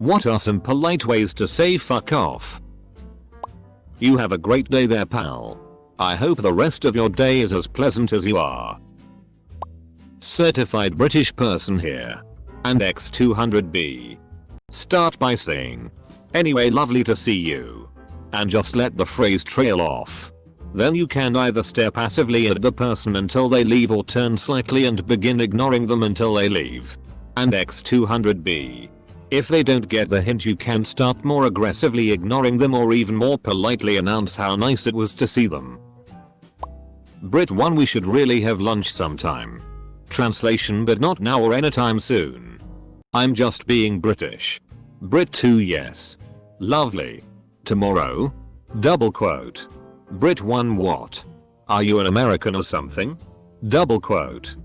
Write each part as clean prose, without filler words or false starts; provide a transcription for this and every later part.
What are some polite ways to say fuck off? You have a great day there, pal. I hope the rest of your day is as pleasant as you are. Certified British person here. And X200B. Start by saying, anyway, lovely to see you. And just let the phrase trail off. Then you can either stare passively at the person until they leave or turn slightly and begin ignoring them until they leave. And X200B. If they don't get the hint, you can start more aggressively ignoring them or even more politely announce how nice it was to see them. Brit 1, we should really have lunch sometime. Translation, but not now or anytime soon. I'm just being British. Brit 2, yes. Lovely. Tomorrow? Double quote. Brit 1, what? Are you an American or something? Double quote.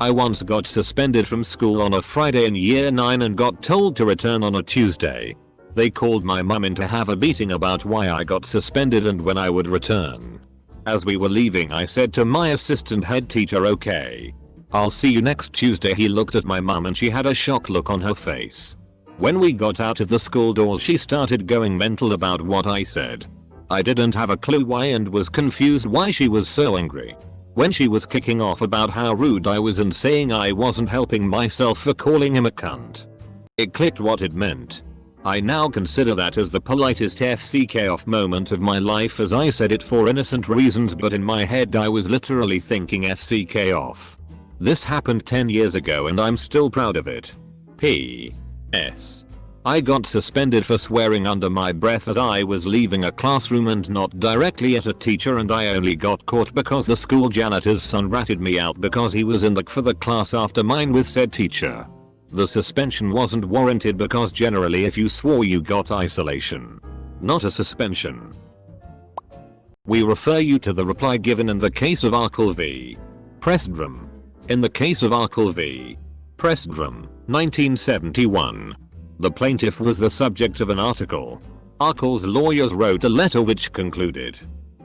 I once got suspended from school on a Friday in year 9 and got told to return on a Tuesday. They called my mum in to have a meeting about why I got suspended and when I would return. As we were leaving, I said to my assistant head teacher, okay, I'll see you next Tuesday. He looked at my mum and she had a shocked look on her face. When we got out of the school doors, she started going mental about what I said. I didn't have a clue why and was confused why she was so angry. When she was kicking off about how rude I was and saying I wasn't helping myself for calling him a cunt, it clicked what it meant. I now consider that as the politest FCK off moment of my life, as I said it for innocent reasons, but in my head I was literally thinking FCK off. This happened 10 years ago and I'm still proud of it. P.S. I got suspended for swearing under my breath as I was leaving a classroom and not directly at a teacher, and I only got caught because the school janitor's son ratted me out because he was in for the class after mine with said teacher. The suspension wasn't warranted because generally if you swore you got isolation, not a suspension. We refer you to the reply given in the case of Arkle v. Prestrum. In the case of Arkle v. Prestrum, 1971. The plaintiff was the subject of an article. Arkle's lawyers wrote a letter which concluded,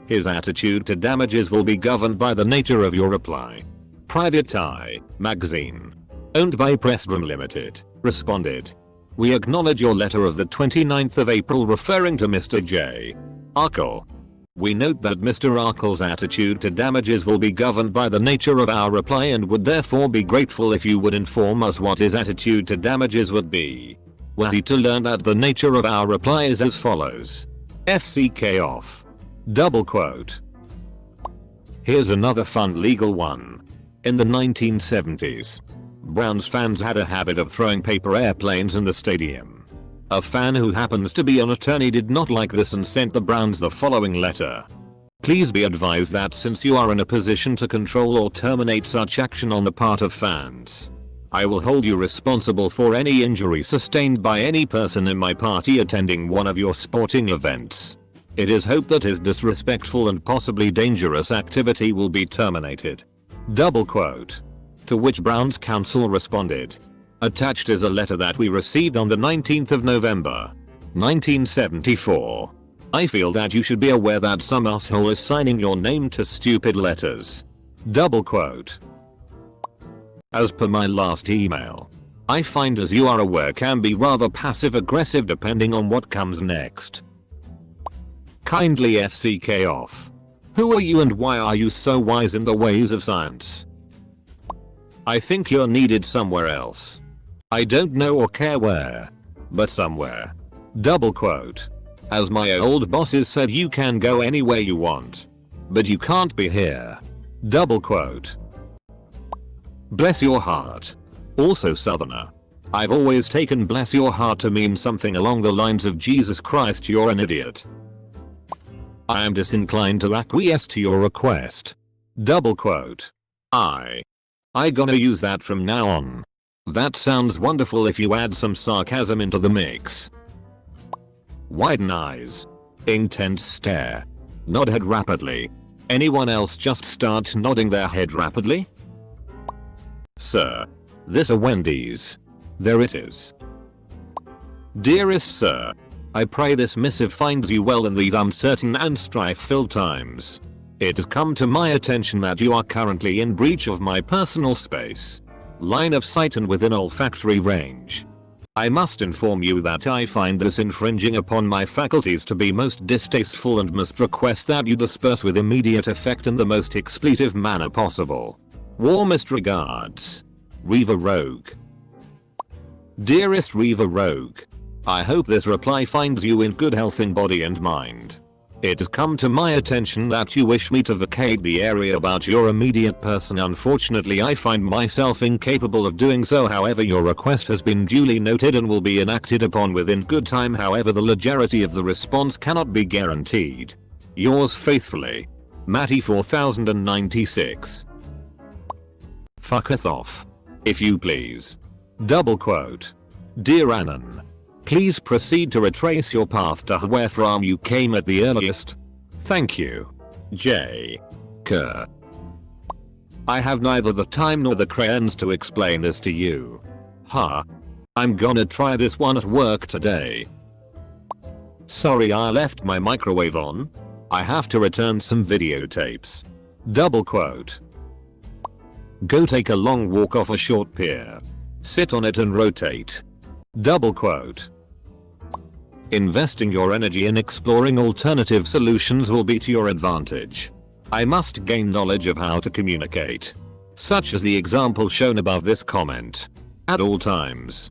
his attitude to damages will be governed by the nature of your reply. Private Eye magazine, owned by Prestrum Limited, responded, we acknowledge your letter of the 29th of April referring to Mr. J. Arkle. We note that Mr. Arkle's attitude to damages will be governed by the nature of our reply and would therefore be grateful if you would inform us what his attitude to damages would be. We're happy to learn that the nature of our reply is as follows. FCK off. Double quote. Here's another fun legal one. In the 1970s, Browns fans had a habit of throwing paper airplanes in the stadium. A fan who happens to be an attorney did not like this and sent the Browns the following letter. Please be advised that since you are in a position to control or terminate such action on the part of fans, I will hold you responsible for any injury sustained by any person in my party attending one of your sporting events. It is hoped that his disrespectful and possibly dangerous activity will be terminated. Double quote. To which Brown's counsel responded, attached is a letter that we received on the 19th of November, 1974. I feel that you should be aware that some asshole is signing your name to stupid letters. Double quote. As per my last email, I find, as you are aware, can be rather passive aggressive depending on what comes next. Kindly FCK off. Who are you and why are you so wise in the ways of science? I think you're needed somewhere else. I don't know or care where, but somewhere. Double quote. As my old bosses said, you can go anywhere you want, but you can't be here. Double quote. Bless your heart. Also Southerner. I've always taken bless your heart to mean something along the lines of Jesus Christ, you're an idiot. I am disinclined to acquiesce to your request. Double quote. I gonna use that from now on. That sounds wonderful if you add some sarcasm into the mix. Widen eyes. Intense stare. Nod head rapidly. Anyone else just start nodding their head rapidly? Sir. This a Wendy's. There it is. Dearest sir, I pray this missive finds you well in these uncertain and strife-filled times. It has come to my attention that you are currently in breach of my personal space, line of sight and within olfactory range. I must inform you that I find this infringing upon my faculties to be most distasteful and must request that you disperse with immediate effect in the most expletive manner possible. Warmest regards, Reaver Rogue. Dearest Reaver Rogue, I hope this reply finds you in good health in body and mind. It has come to my attention that you wish me to vacate the area about your immediate person. Unfortunately, I find myself incapable of doing so. However, your request has been duly noted and will be enacted upon within good time. However, the legality of the response cannot be guaranteed. Yours faithfully, Matty 4096. Fucketh off, if you please. Double quote. Dear Anon, please proceed to retrace your path to where from you came at the earliest. Thank you. J. Kerr. I have neither the time nor the crayons to explain this to you. I'm gonna try this one at work today. Sorry, I left my microwave on. I have to return some videotapes. Double quote. Go take a long walk off a short pier. Sit on it and rotate. Double quote. Investing your energy in exploring alternative solutions will be to your advantage. I must gain knowledge of how to communicate, such as the example shown above this comment. At all times.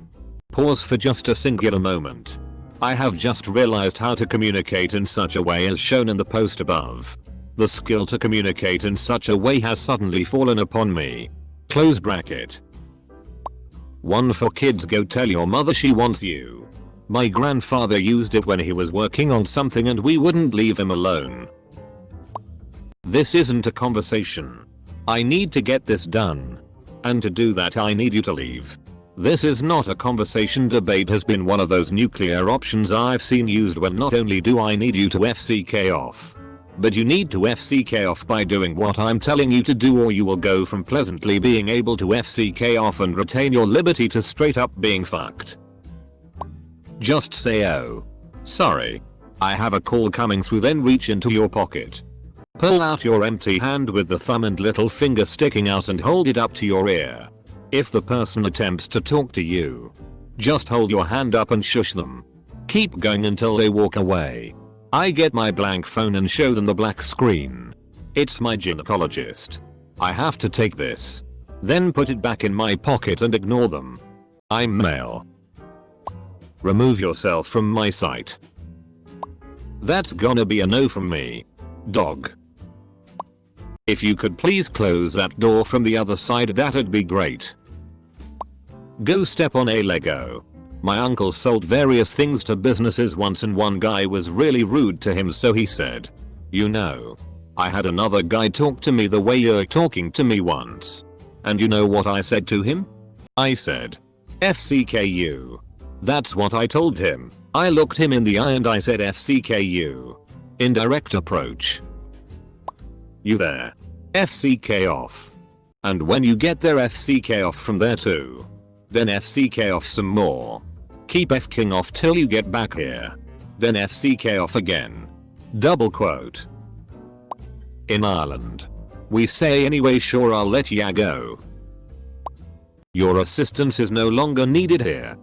Pause for just a singular moment. I have just realized how to communicate in such a way as shown in the post above. The skill to communicate in such a way has suddenly fallen upon me. Close bracket. One for kids. Go tell your mother she wants you. My grandfather used it when he was working on something and we wouldn't leave him alone. This isn't a conversation. I need to get this done. And to do that I need you to leave. This is not a conversation. Debate has been one of those nuclear options I've seen used when not only do I need you to FCK off, but you need to FCK off by doing what I'm telling you to do, or you will go from pleasantly being able to FCK off and retain your liberty to straight up being fucked. Just say, oh, sorry, I have a call coming through, then reach into your pocket. Pull out your empty hand with the thumb and little finger sticking out and hold it up to your ear. If the person attempts to talk to you, just hold your hand up and shush them. Keep going until they walk away. I get my blank phone and show them the black screen. It's my gynecologist. I have to take this. Then put it back in my pocket and ignore them. I'm male. Remove yourself from my sight. That's gonna be a no from me. Dog. If you could please close that door from the other side, that'd be great. Go step on a Lego. My uncle sold various things to businesses once and one guy was really rude to him, so he said, you know, I had another guy talk to me the way you're talking to me once. And you know what I said to him? I said, FCKU. That's what I told him. I looked him in the eye and I said FCKU. Indirect approach. You there. FCK off. And when you get there, FCK off from there too. Then FCK off some more. Keep F-king off till you get back here. Then FCK off again. Double quote. In Ireland, we say anyway, sure, I'll let ya go. Your assistance is no longer needed here.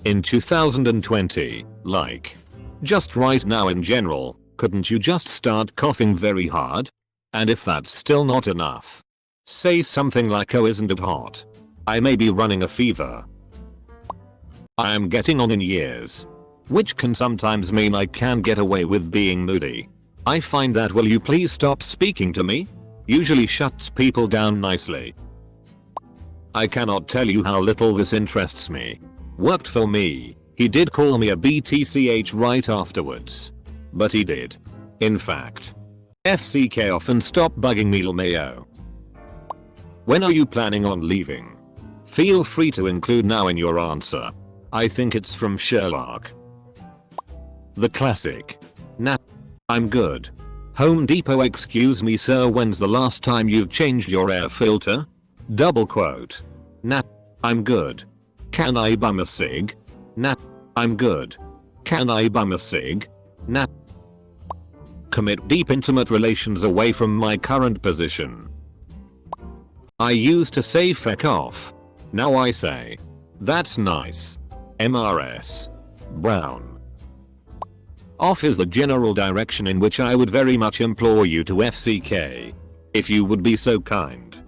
In 2020, like, just right now in general, couldn't you just start coughing very hard? And if that's still not enough, say something like, oh, isn't it hot? I may be running a fever. I am getting on in years. Which can sometimes mean I can get away with being moody. I find that will you please stop speaking to me? Usually shuts people down nicely. I cannot tell you how little this interests me. Worked for me. He did call me a BTCH right afterwards. But he did. In fact. FCK off and stop bugging me, LMAO. When are you planning on leaving? Feel free to include now in your answer. I think it's from Sherlock. The classic. Nah. I'm good. Home Depot. Excuse me sir, when's the last time you've changed your air filter? Double quote. Nah. I'm good. Can I bum a cig? Nah. I'm good. Can I bum a cig? Nah. Commit deep intimate relations away from my current position. I used to say feck off. Now I say, That's nice. MRS. Brown. Off is the general direction in which I would very much implore you to FCK. If you would be so kind.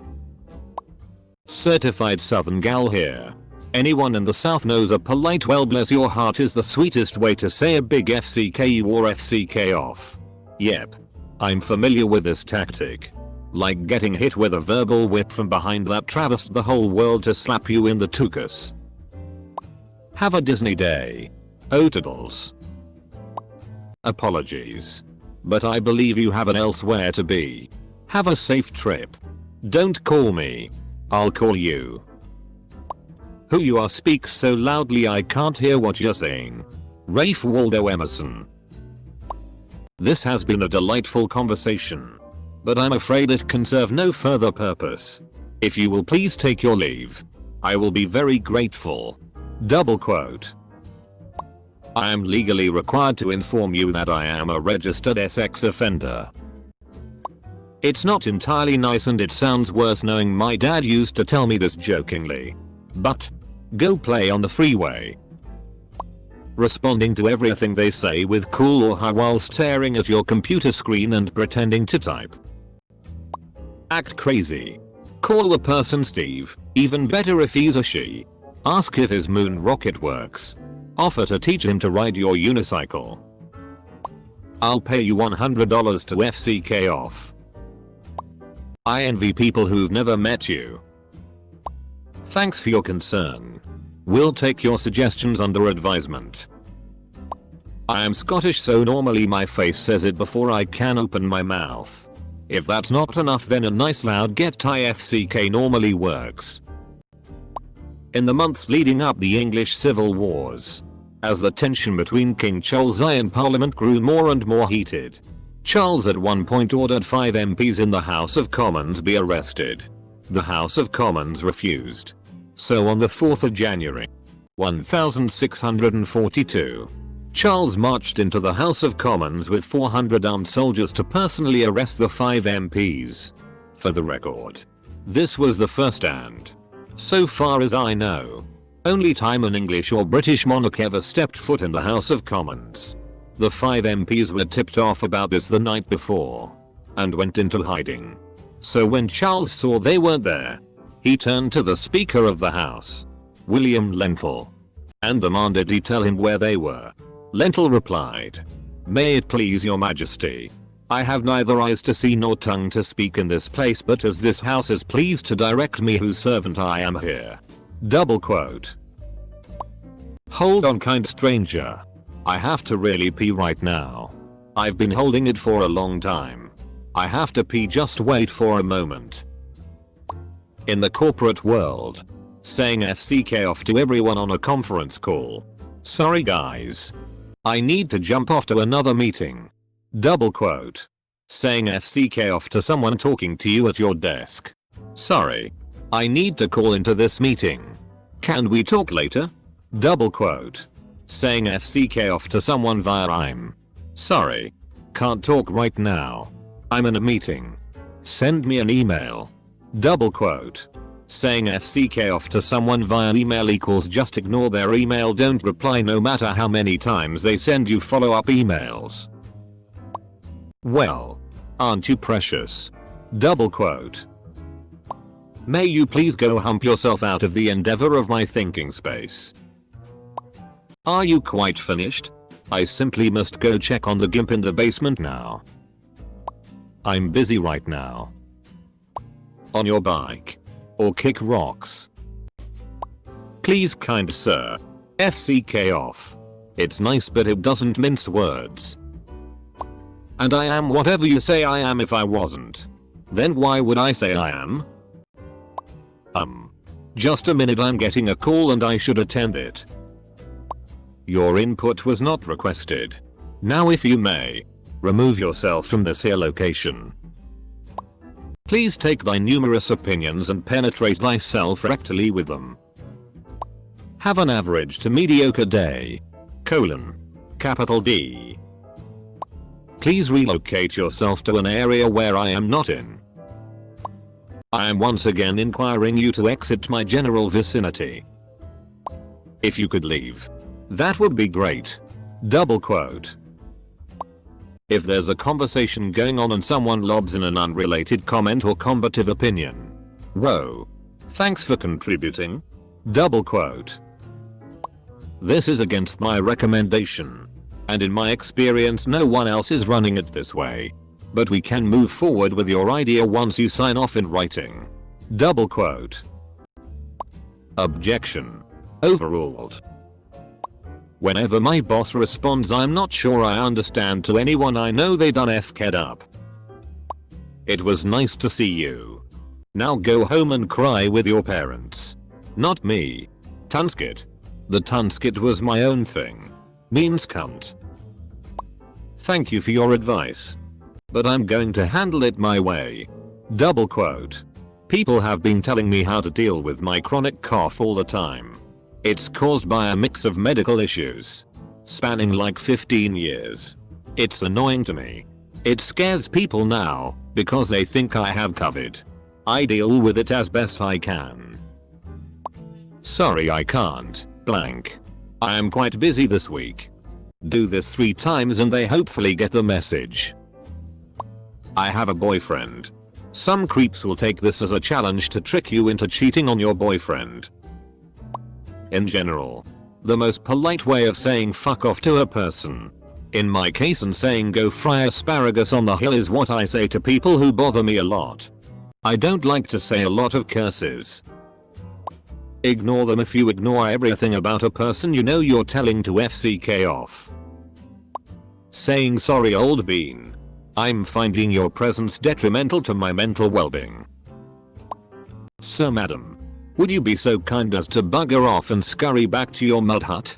Certified Southern gal here. Anyone in the South knows a polite well bless your heart is the sweetest way to say a big FCK you or FCK off. Yep. I'm familiar with this tactic. Like getting hit with a verbal whip from behind that traversed the whole world to slap you in the tuchus. Have a Disney day. Oh toodles. Apologies. But I believe you have an elsewhere to be. Have a safe trip. Don't call me. I'll call you. Who you are speaks so loudly I can't hear what you're saying. Rafe Waldo Emerson. This has been a delightful conversation. But I'm afraid it can serve no further purpose. If you will please take your leave. I will be very grateful. Double quote. I am legally required to inform you that I am a registered sex offender. It's not entirely nice and it sounds worse knowing my dad used to tell me this jokingly. But go play on the freeway. Responding to everything they say with cool or high while staring at your computer screen and pretending to type. Act crazy. Call the person Steve, even better if he's a she. Ask if his moon rocket works. Offer to teach him to ride your unicycle. I'll pay you $100 to FCK off. I envy people who've never met you. Thanks for your concern. We'll take your suggestions under advisement. I am Scottish so normally my face says it before I can open my mouth. If that's not enough then a nice loud get tie FCK normally works. In the months leading up the English Civil Wars, as the tension between King Charles I and Parliament grew more and more heated, Charles at one point ordered 5 MPs in the House of Commons be arrested. The House of Commons refused. So on the 4th of January, 1642, Charles marched into the House of Commons with 400 armed soldiers to personally arrest the 5 MPs. For the record, this was the first and, so far as I know, only time an English or British monarch ever stepped foot in the House of Commons. The 5 MPs were tipped off about this the night before and went into hiding. So when Charles saw they weren't there, he turned to the Speaker of the House, William Lenthal, and demanded he tell him where they were. Lenthal replied, "May it please your majesty. I have neither eyes to see nor tongue to speak in this place, but as this house is pleased to direct me whose servant I am here." Double quote. Hold on kind stranger. I have to really pee right now. I've been holding it for a long time. I have to pee, just wait for a moment. In the corporate world, saying FCK off to everyone on a conference call. Sorry guys. I need to jump off to another meeting. Double quote. Saying FCK off to someone talking to you at your desk. Sorry. I need to call into this meeting. Can we talk later? Double quote. Saying FCK off to someone via I'm sorry. Can't talk right now. I'm in a meeting. Send me an email. Double quote. Saying FCK off to someone via email equals just ignore their email, don't reply no matter how many times they send you follow-up emails. Well, aren't you precious? Double quote. May you please go hump yourself out of the endeavor of my thinking space. Are you quite finished? I simply must go check on the gimp in the basement now. I'm busy right now. On your bike. Or kick rocks. Please kind sir. FCK off. It's nice but it doesn't mince words. And I am whatever you say I am. If I wasn't, then why would I say I am? Just a minute, I'm getting a call and I should attend it. Your input was not requested. Now if you may, remove yourself from this here location. Please take thy numerous opinions and penetrate thyself rectally with them. Have an average to mediocre day. Capital D. Please relocate yourself to an area where I am not in. I am once again inquiring you to exit my general vicinity. If you could leave, that would be great. Double quote. If there's a conversation going on and someone lobs in an unrelated comment or combative opinion. Whoa. Thanks for contributing. Double quote. This is against my recommendation. And in my experience no one else is running it this way. But we can move forward with your idea once you sign off in writing. Double quote. Objection. Overruled. Whenever my boss responds I'm not sure I understand to anyone I know they done f***ed up. It was nice to see you. Now go home and cry with your parents. Not me. Tunskit. The Tunskit was my own thing. Means cunt. Thank you for your advice. But I'm going to handle it my way. Double quote. People have been telling me how to deal with my chronic cough all the time. It's caused by a mix of medical issues. Spanning like 15 years. It's annoying to me. It scares people now because they think I have COVID. I deal with it as best I can. Sorry I can't. Blank. I am quite busy this week. Do this 3 times and they hopefully get the message. I have a boyfriend. Some creeps will take this as a challenge to trick you into cheating on your boyfriend. In general, the most polite way of saying fuck off to a person, in my case and saying go fry asparagus on the hill, is what I say to people who bother me a lot. I don't like to say a lot of curses. Ignore them. If you ignore everything about a person you know you're telling to FCK off. Saying sorry old bean. I'm finding your presence detrimental to my mental well-being. Sir madam, would you be so kind as to bugger off and scurry back to your mud hut?